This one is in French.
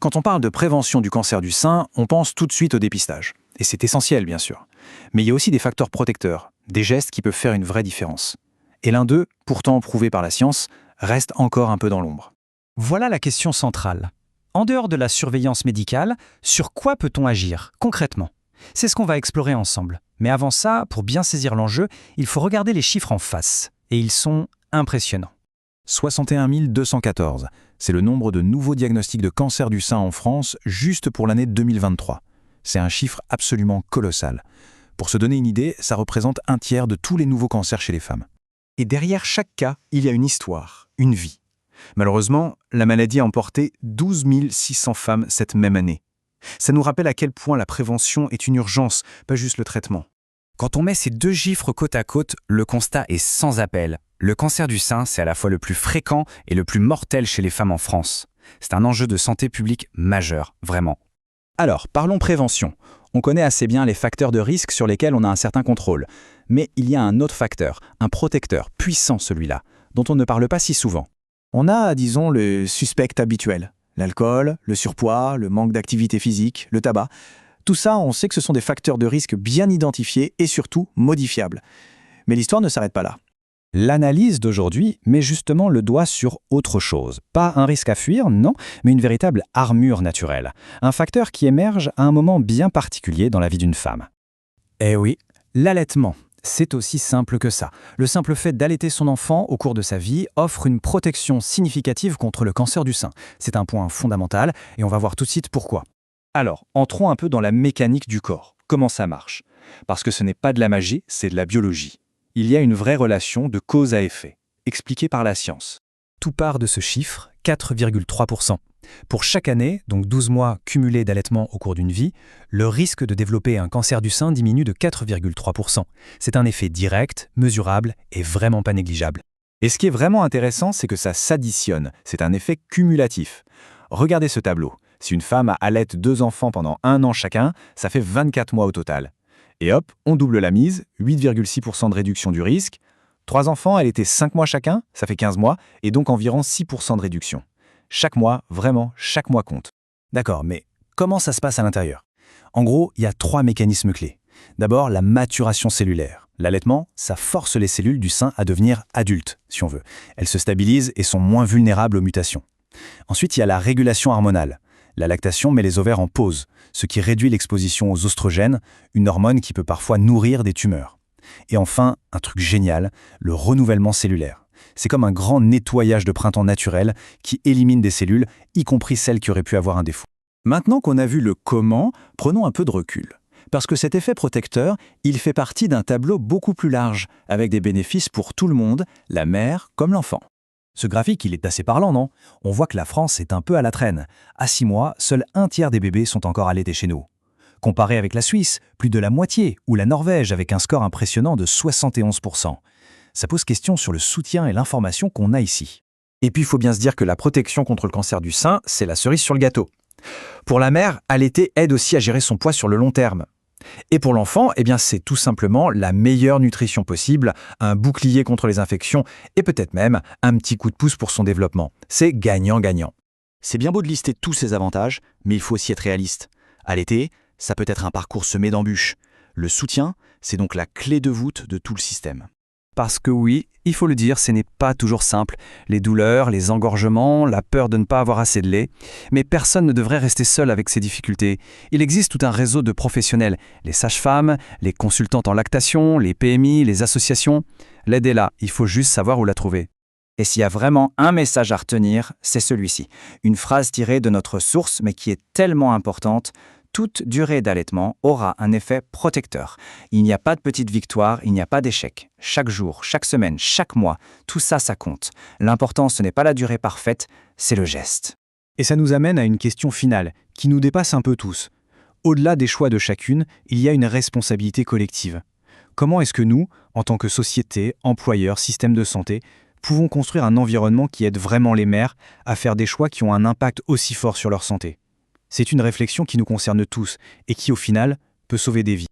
Quand on parle de prévention du cancer du sein, on pense tout de suite au dépistage. Et c'est essentiel, bien sûr. Mais il y a aussi des facteurs protecteurs, des gestes qui peuvent faire une vraie différence. Et l'un d'eux, pourtant prouvé par la science, reste encore un peu dans l'ombre. Voilà la question centrale. En dehors de la surveillance médicale, sur quoi peut-on agir, concrètement? C'est ce qu'on va explorer ensemble. Mais avant ça, pour bien saisir l'enjeu, il faut regarder les chiffres en face. Et ils sont impressionnants. 61 214, c'est le nombre de nouveaux diagnostics de cancer du sein en France juste pour l'année 2023. C'est un chiffre absolument colossal. Pour se donner une idée, ça représente un tiers de tous les nouveaux cancers chez les femmes. Et derrière chaque cas, il y a une histoire, une vie. Malheureusement, la maladie a emporté 12 600 femmes cette même année. Ça nous rappelle à quel point la prévention est une urgence, pas juste le traitement. Quand on met ces deux chiffres côte à côte, le constat est sans appel. Le cancer du sein, c'est à la fois le plus fréquent et le plus mortel chez les femmes en France. C'est un enjeu de santé publique majeur, vraiment. Alors, parlons prévention. On connaît assez bien les facteurs de risque sur lesquels on a un certain contrôle. Mais il y a un autre facteur, un protecteur puissant celui-là, dont on ne parle pas si souvent. On a, disons, le suspect habituel. L'alcool, le surpoids, le manque d'activité physique, le tabac. Tout ça, on sait que ce sont des facteurs de risque bien identifiés et surtout modifiables. Mais l'histoire ne s'arrête pas là. L'analyse d'aujourd'hui met justement le doigt sur autre chose. Pas un risque à fuir, non, mais une véritable armure naturelle. Un facteur qui émerge à un moment bien particulier dans la vie d'une femme. Eh oui, l'allaitement. C'est aussi simple que ça. Le simple fait d'allaiter son enfant au cours de sa vie offre une protection significative contre le cancer du sein. C'est un point fondamental et on va voir tout de suite pourquoi. Alors, entrons un peu dans la mécanique du corps. Comment ça marche? Parce que ce n'est pas de la magie, c'est de la biologie. Il y a une vraie relation de cause à effet, expliquée par la science. Tout part de ce chiffre, 4,3%. Pour chaque année, donc 12 mois cumulés d'allaitement au cours d'une vie, le risque de développer un cancer du sein diminue de 4,3%. C'est un effet direct, mesurable et vraiment pas négligeable. Et ce qui est vraiment intéressant, c'est que ça s'additionne. C'est un effet cumulatif. Regardez ce tableau. Si une femme allaite 2 enfants pendant 1 an chacun, ça fait 24 mois au total. Et hop, on double la mise, 8,6% de réduction du risque. 3 enfants, elle était 5 mois chacun, ça fait 15 mois, et donc environ 6% de réduction. Chaque mois, vraiment, chaque mois compte. D'accord, mais comment ça se passe à l'intérieur? En gros, il y a 3 mécanismes clés. D'abord, la maturation cellulaire. L'allaitement, ça force les cellules du sein à devenir adultes, si on veut. Elles se stabilisent et sont moins vulnérables aux mutations. Ensuite, il y a la régulation hormonale. La lactation met les ovaires en pause, ce qui réduit l'exposition aux oestrogènes, une hormone qui peut parfois nourrir des tumeurs. Et enfin, un truc génial, le renouvellement cellulaire. C'est comme un grand nettoyage de printemps naturel qui élimine des cellules, y compris celles qui auraient pu avoir un défaut. Maintenant qu'on a vu le comment, prenons un peu de recul. Parce que cet effet protecteur, il fait partie d'un tableau beaucoup plus large, avec des bénéfices pour tout le monde, la mère comme l'enfant. Ce graphique, il est assez parlant, non? On voit que la France est un peu à la traîne. À 6 mois, seul un tiers des bébés sont encore allaités chez nous. Comparé avec la Suisse, plus de la moitié, ou la Norvège avec un score impressionnant de 71%. Ça pose question sur le soutien et l'information qu'on a ici. Et puis il faut bien se dire que la protection contre le cancer du sein, c'est la cerise sur le gâteau. Pour la mère, allaiter aide aussi à gérer son poids sur le long terme. Et pour l'enfant, eh bien c'est tout simplement la meilleure nutrition possible, un bouclier contre les infections et peut-être même un petit coup de pouce pour son développement. C'est gagnant-gagnant. C'est bien beau de lister tous ces avantages, mais il faut aussi être réaliste. Allaiter, ça peut être un parcours semé d'embûches. Le soutien, c'est donc la clé de voûte de tout le système. Parce que oui, il faut le dire, ce n'est pas toujours simple. Les douleurs, les engorgements, la peur de ne pas avoir assez de lait. Mais personne ne devrait rester seul avec ces difficultés. Il existe tout un réseau de professionnels. Les sages-femmes, les consultantes en lactation, les PMI, les associations. L'aide est là, il faut juste savoir où la trouver. Et s'il y a vraiment un message à retenir, c'est celui-ci. Une phrase tirée de notre source, mais qui est tellement importante. Toute durée d'allaitement aura un effet protecteur. Il n'y a pas de petite victoire, il n'y a pas d'échec. Chaque jour, chaque semaine, chaque mois, tout ça, ça compte. L'important, ce n'est pas la durée parfaite, c'est le geste. Et ça nous amène à une question finale, qui nous dépasse un peu tous. Au-delà des choix de chacune, il y a une responsabilité collective. Comment est-ce que nous, en tant que société, employeurs, système de santé, pouvons construire un environnement qui aide vraiment les mères à faire des choix qui ont un impact aussi fort sur leur santé? C'est une réflexion qui nous concerne tous et qui, au final, peut sauver des vies.